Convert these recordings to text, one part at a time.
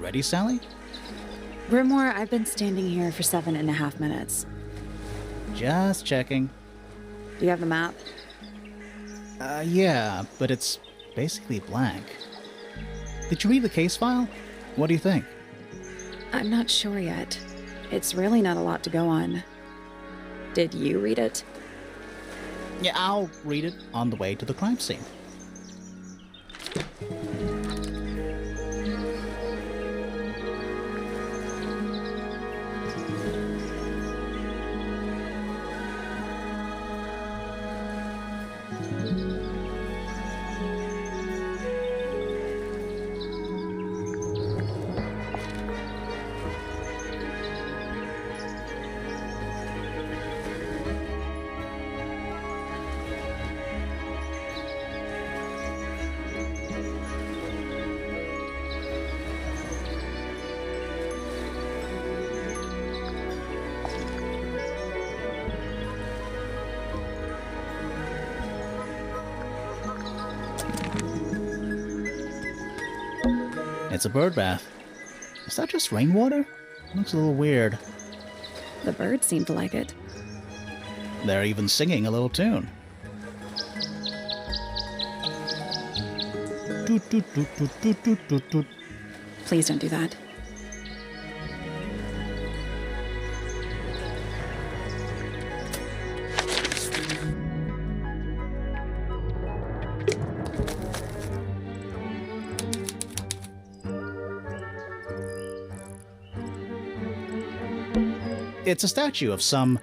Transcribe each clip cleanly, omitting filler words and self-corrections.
Ready, Sally? Grimore, I've been standing here for 7.5 minutes. Just checking. Do you have the map? Yeah, but it's basically blank. Did you read the case file? What do you think? I'm not sure yet. It's really not a lot to go on. Did you read it? Yeah, I'll read it on the way to the crime scene. It's a bird bath. Is that just rainwater? Looks a little weird. The birds seem to like it. They're even singing a little tune. Toot, toot, toot, toot, toot, toot, toot, toot. Please don't do that. It's a statue of some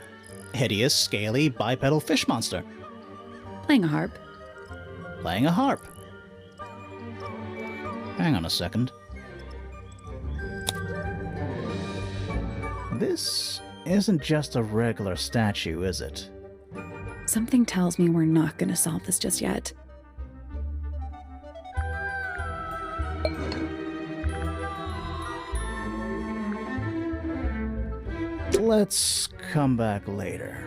hideous, scaly, bipedal fish monster. Playing a harp. Playing a harp. Hang on a second. This isn't just a regular statue, is it? Something tells me we're not going to solve this just yet. Let's come back later.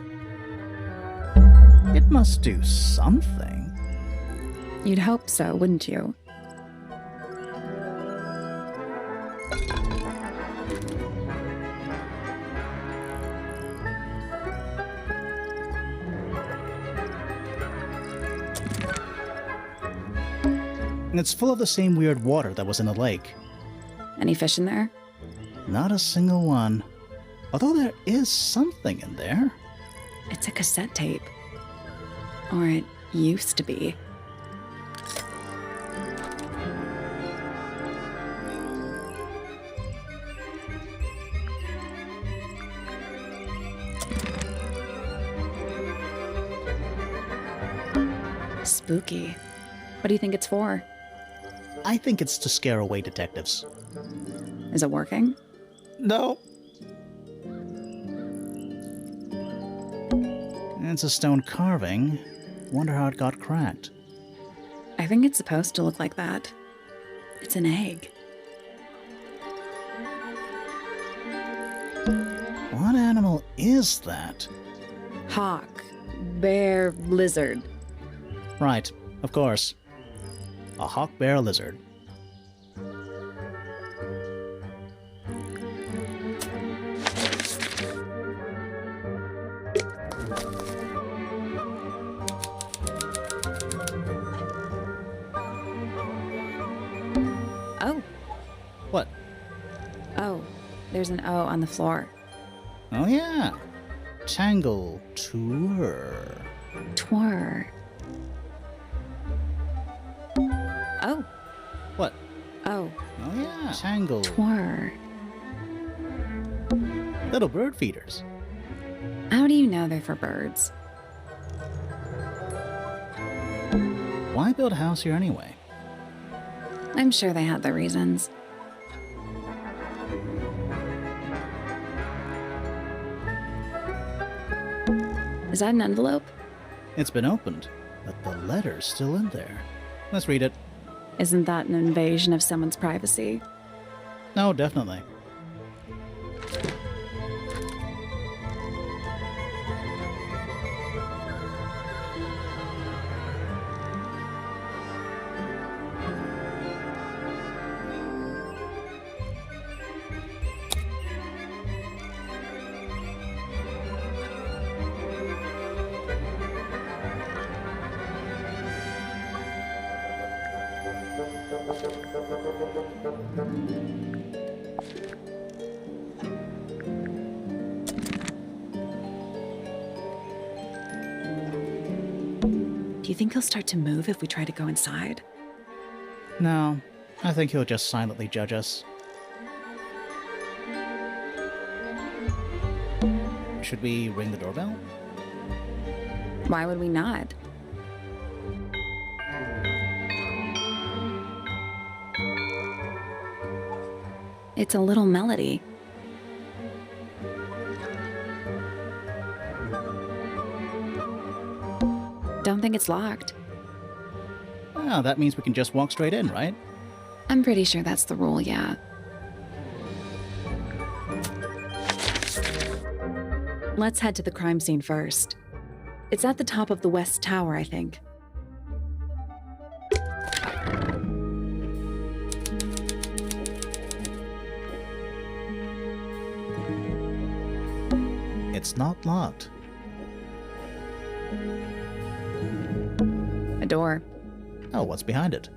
It must do something. You'd hope so, wouldn't you? It's full of the same weird water that was in the lake. Any fish in there? Not a single one. Although there is something in there. It's a cassette tape. Or it used to be. Spooky. What do you think it's for? I think it's to scare away detectives. Is it working? No. It's a stone carving. Wonder how it got cracked. I think it's supposed to look like that. It's an egg. What animal is that? Hawk. Bear. Lizard. Right, of course. A hawk bear lizard. Oh. What? Oh, there's an O on the floor. Oh yeah. Tangle Tower. Twir. Oh. What? Oh. Oh yeah. Tangle. Twir. Little bird feeders. How do you know they're for birds? Why build a house here anyway? I'm sure they had their reasons. Is that an envelope? It's been opened, but the letter's still in there. Let's read it. Isn't that an invasion of someone's privacy? No, definitely. Do you think he'll start to move if we try to go inside? No, I think he'll just silently judge us. Should we ring the doorbell? Why would we not? It's a little melody. Don't think it's locked. Ah, that means we can just walk straight in, right? I'm pretty sure that's the rule, yeah. Let's head to the crime scene first. It's at the top of the west tower, I think. It's not locked. A door. Oh, what's behind it?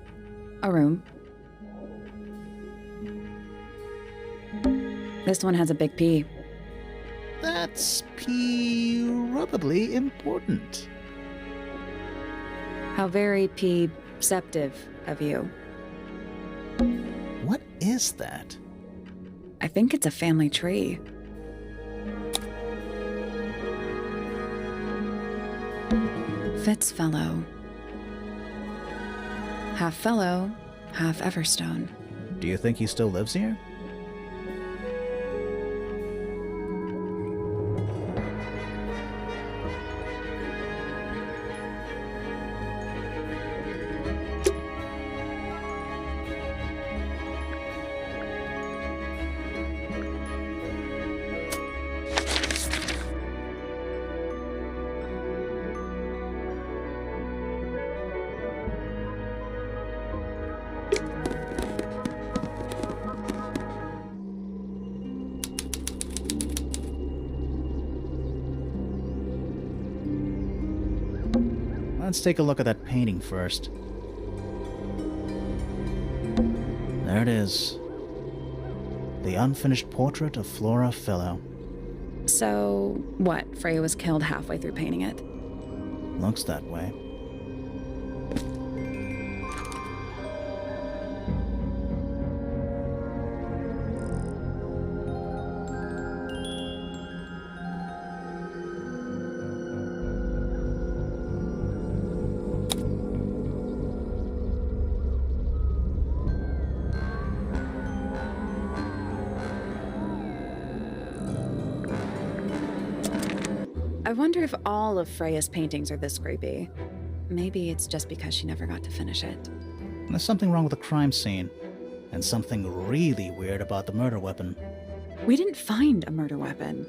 A room. This one has a big P. That's probably important. How very perceptive of you. What is that? I think it's a family tree. Fellow. Half Fellow, half Everstone. Do you think he still lives here? Let's take a look at that painting first. There it is. The unfinished portrait of Freya Fellow. So, what? Freya was killed halfway through painting it? Looks that way. I wonder if all of Freya's paintings are this creepy. Maybe it's just because she never got to finish it. There's something wrong with the crime scene, and something really weird about the murder weapon. We didn't find a murder weapon.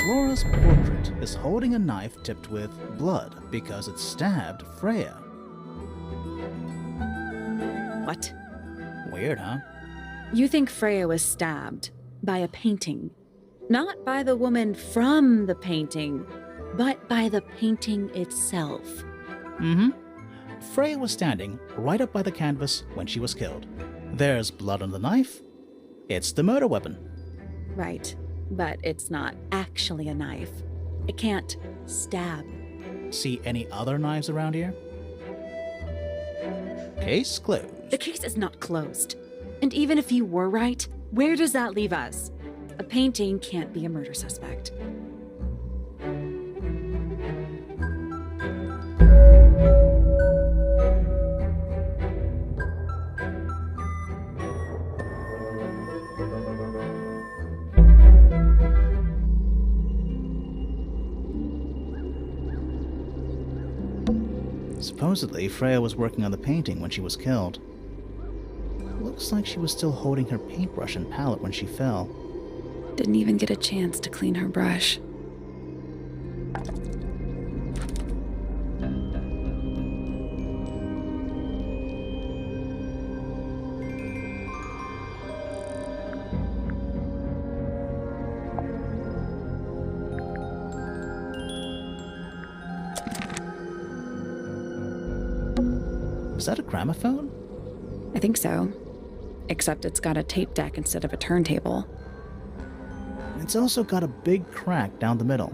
Flora's portrait is holding a knife tipped with blood because it stabbed Freya. What? Weird, huh? You think Freya was stabbed by a painting? Not by the woman from the painting, but by the painting itself. Mm-hmm. Freya was standing right up by the canvas when she was killed. There's blood on the knife. It's the murder weapon. Right, but it's not actually a knife. It can't stab. See any other knives around here? Case closed. The case is not closed. And even if you were right, where does that leave us? A painting can't be a murder suspect. Supposedly, Freya was working on the painting when she was killed. Looks like she was still holding her paintbrush and palette when she fell. Didn't even get a chance to clean her brush. Is that a gramophone? I think so. Except it's got a tape deck instead of a turntable. It's also got a big crack down the middle.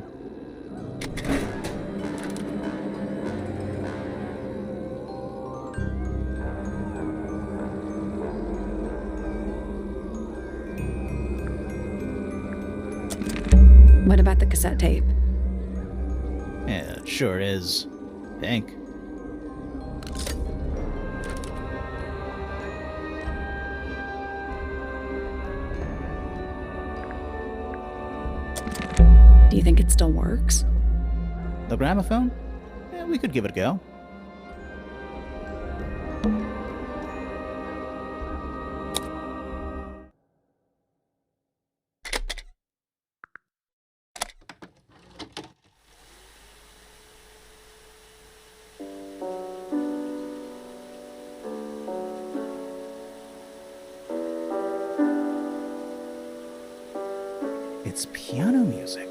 What about the cassette tape? Yeah, it sure is pink. Do you think it still works? The gramophone? Yeah, we could give it a go. It's piano music.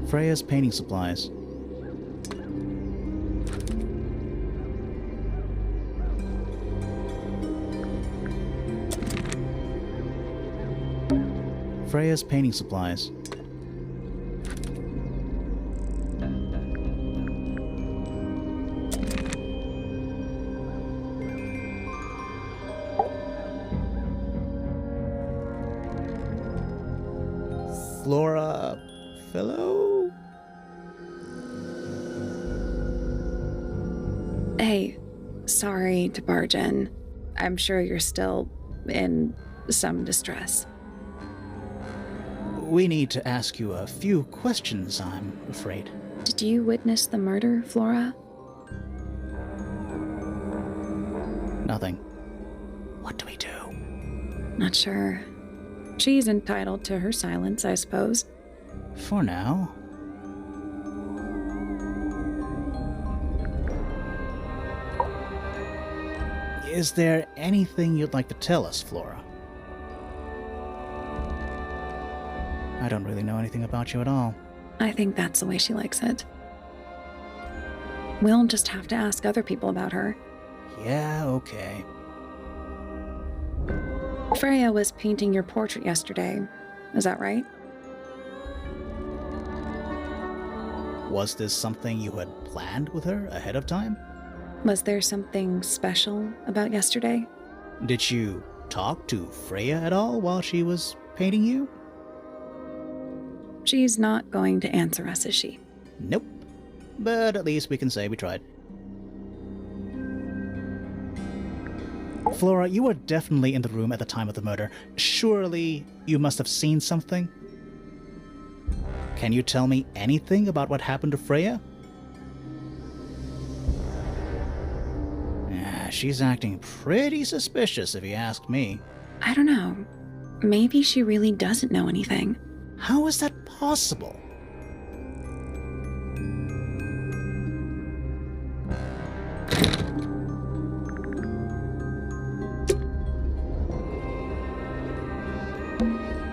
Freya's painting supplies. Freya's painting supplies. Freya Fellow? Hey, sorry to barge in. I'm sure you're still in some distress. We need to ask you a few questions, I'm afraid. Did you witness the murder, Flora? Nothing. What do we do? Not sure. She's entitled to her silence, I suppose. For now. Is there anything you'd like to tell us, Flora? I don't really know anything about you at all. I think that's the way she likes it. We'll just have to ask other people about her. Yeah, okay. Freya was painting your portrait yesterday. Is that right? Was this something you had planned with her ahead of time? Was there something special about yesterday? Did you talk to Freya at all while she was painting you? She's not going to answer us, is she? Nope. But at least we can say we tried. Flora, you were definitely in the room at the time of the murder. Surely you must have seen something? Can you tell me anything about what happened to Freya? She's acting pretty suspicious if you ask me. I don't know. Maybe she really doesn't know anything. How is that possible?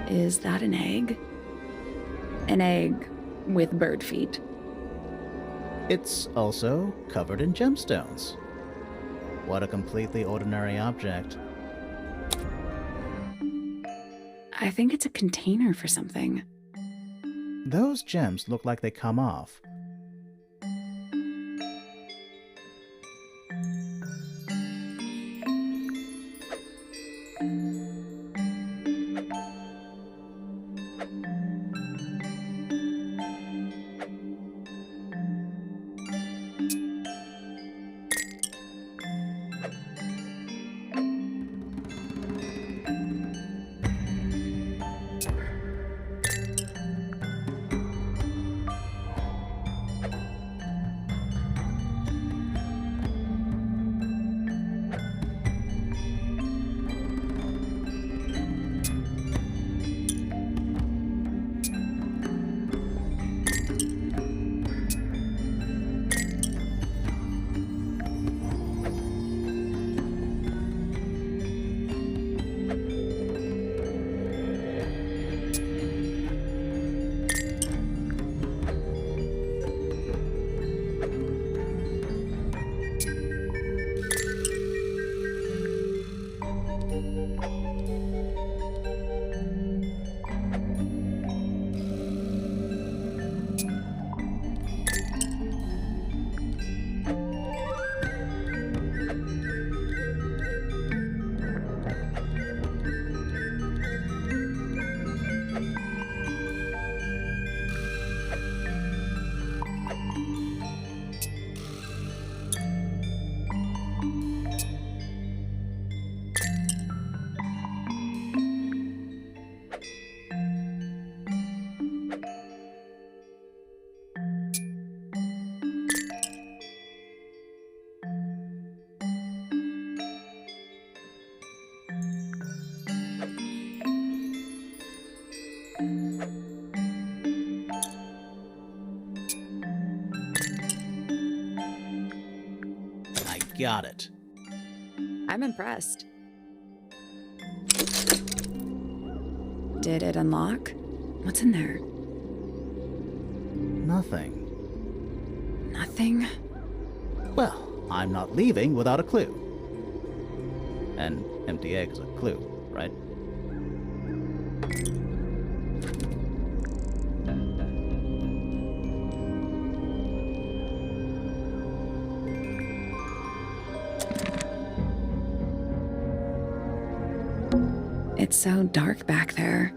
Is that an egg? An egg with bird feet. It's also covered in gemstones. What a completely ordinary object. I think it's a container for something. Those gems look like they come off. Got it. I'm impressed. Did it unlock? What's in there? Nothing. Nothing? Well, I'm not leaving without a clue. An empty egg is a clue, right? It's so dark back there.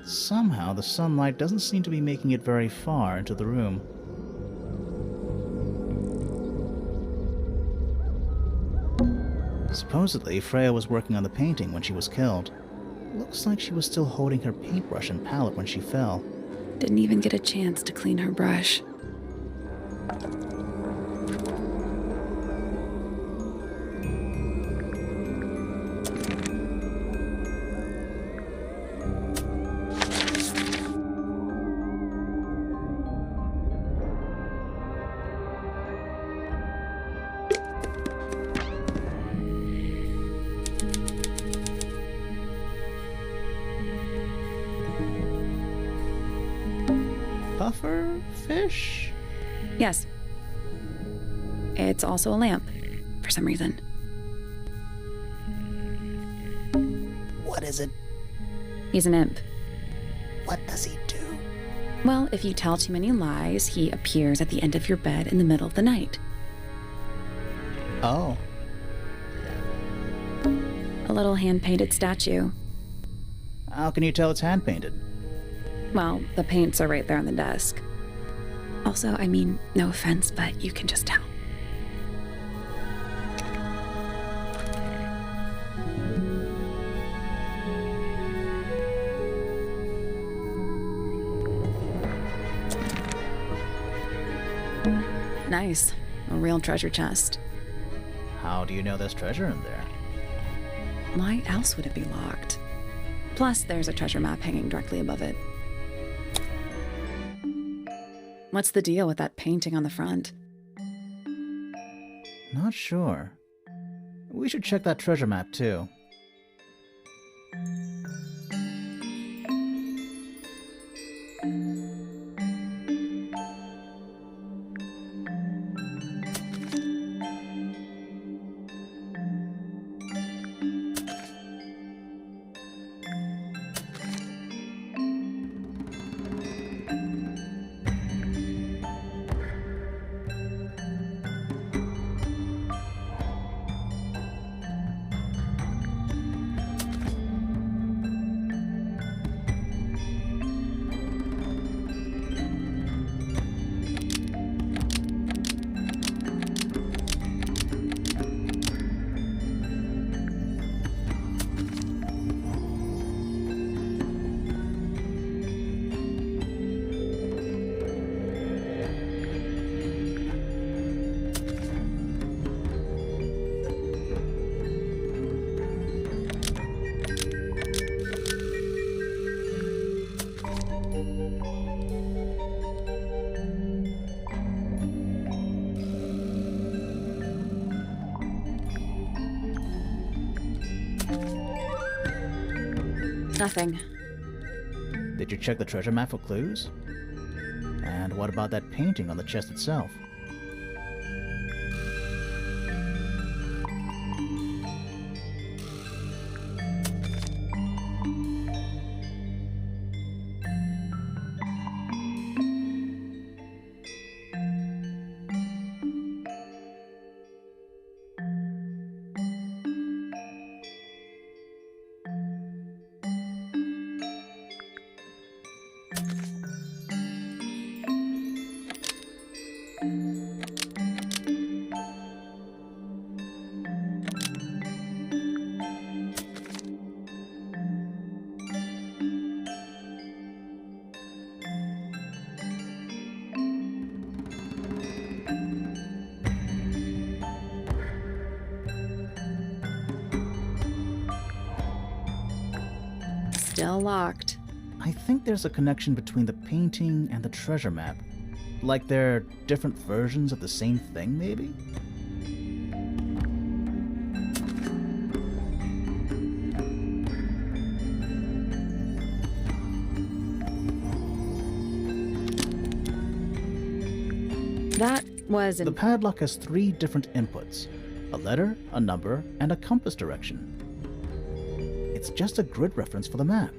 Somehow, the sunlight doesn't seem to be making it very far into the room. Supposedly, Freya was working on the painting when she was killed. Looks like she was still holding her paintbrush and palette when she fell. Didn't even get a chance to clean her brush. Puffer fish? Yes. It's also a lamp, for some reason. What is it? He's an imp. What does he do? Well, if you tell too many lies, he appears at the end of your bed in the middle of the night. Oh. A little hand-painted statue. How can you tell it's hand-painted? Well, the paints are right there on the desk. Also, I mean, no offense, but you can just tell. Nice. A real treasure chest. How do you know there's treasure in there? Why else would it be locked? Plus, there's a treasure map hanging directly above it. What's the deal with that painting on the front? Not sure. We should check that treasure map too. Nothing. Did you check the treasure map for clues? And what about that painting on the chest itself? Still locked. I think there's a connection between the painting and the treasure map. Like they're different versions of the same thing, maybe? That was The padlock has 3 different inputs: a letter, a number, and a compass direction. It's just a grid reference for the map.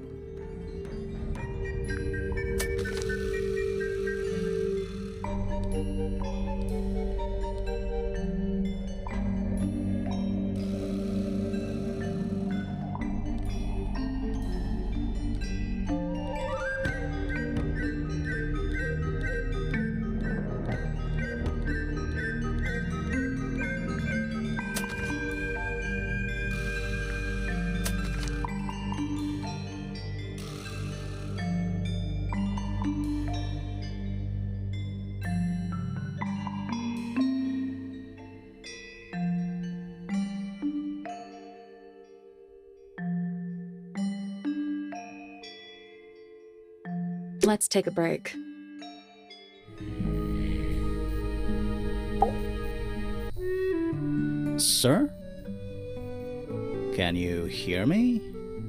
Let's take a break. Sir? Can you hear me?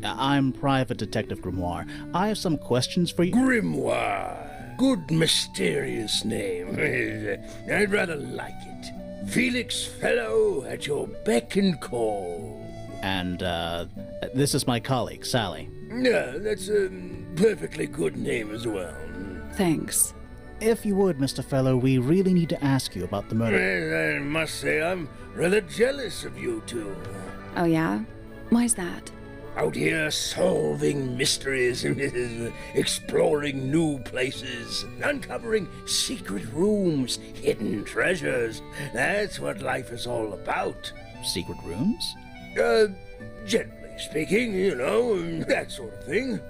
I'm Private Detective Grimoire. I have some questions for you. Grimoire. Good mysterious name. I'd rather like it. Felix Fellow at your beck and call. And, this is my colleague, Sally. Yeah, that's a perfectly good name as well. Thanks. If you would, Mr. Fellow, we really need to ask you about the murder. Well, I must say I'm rather jealous of you two. Oh yeah? Why's that? Out here solving mysteries, exploring new places, uncovering secret rooms, hidden treasures. That's what life is all about. Secret rooms? Generally speaking, you know, that sort of thing.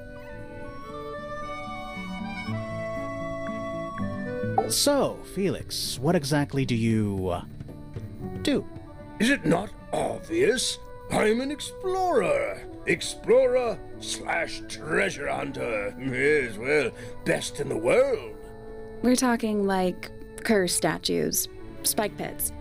So, Felix, what exactly do you, do? Is it not obvious? I'm an explorer. Explorer/treasure hunter. Yes, well, best in the world. We're talking like curse statues, spike pits.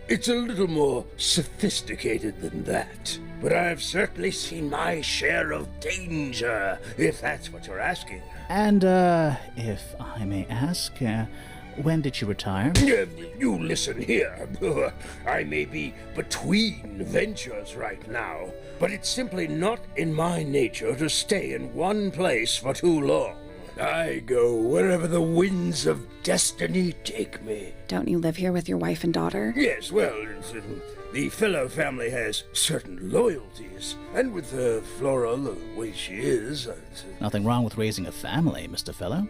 It's a little more sophisticated than that. But I've certainly seen my share of danger, if that's what you're asking. And, if I may ask, when did you retire? You listen here. I may be between ventures right now, but it's simply not in my nature to stay in one place for too long. I go wherever the winds of destiny take me. Don't you live here with your wife and daughter? Yes, well, the Fellow family has certain loyalties, and with Flora the way she is... Nothing wrong with raising a family, Mr. Fellow.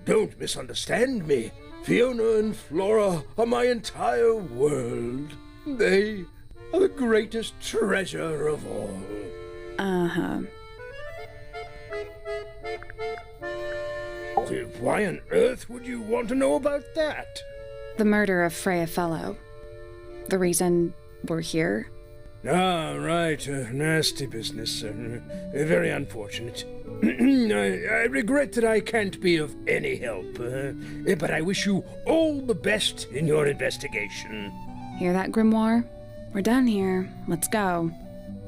Don't misunderstand me. Fiona and Flora are my entire world. They are the greatest treasure of all. Uh-huh. Why on earth would you want to know about that? The murder of Freya Fellow. The reason we're here? Ah, right. Nasty business. Very unfortunate. I regret that I can't be of any help, but I wish you all the best in your investigation. Hear that, Grimoire? We're done here. Let's go.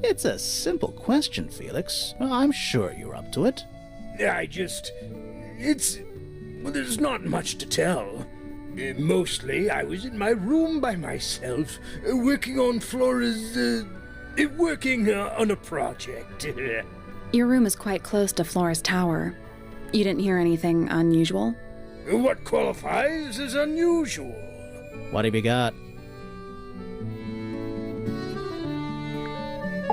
It's a simple question, Felix. I'm sure you're up to it. Well, there's not much to tell. Mostly, I was in my room by myself, working on Flora's, working on a project. Your room is quite close to Flora's tower. You didn't hear anything unusual? What qualifies as unusual? What have you got?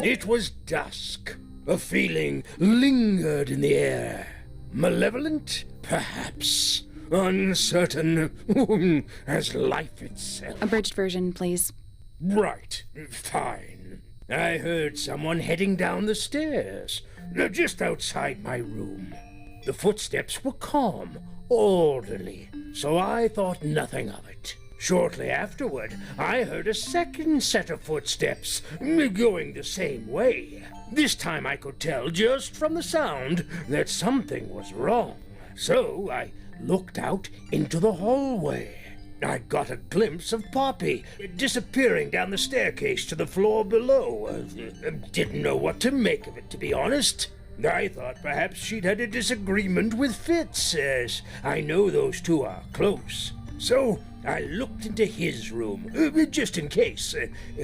It was dusk. A feeling lingered in the air. Malevolent, perhaps. Uncertain as life itself. Abridged version, please. Right, fine. I heard someone heading down the stairs, just outside my room. The footsteps were calm, orderly, so I thought nothing of it. Shortly afterward, I heard a second set of footsteps, going the same way. This time I could tell just from the sound that something was wrong. So I looked out into the hallway. I got a glimpse of Poppy disappearing down the staircase to the floor below. Didn't know what to make of it, to be honest. I thought perhaps she'd had a disagreement with Fitz, as I know those two are close. So I looked into his room, just in case,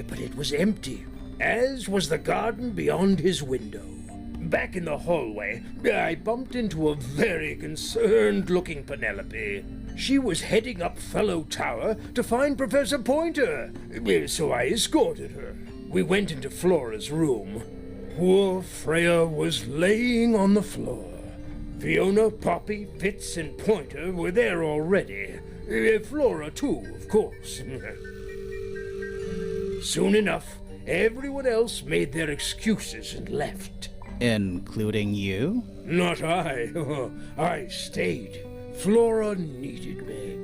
but it was empty, as was the garden beyond his window. Back in the hallway, I bumped into a very concerned-looking Penelope. She was heading up Fellow Tower to find Professor Pointer, so I escorted her. We went into Flora's room. Poor Freya was laying on the floor. Fiona, Poppy, Fitz, and Pointer were there already. Flora, too, of course. Soon enough, everyone else made their excuses and left. Including you? Not I. I stayed. Flora needed me.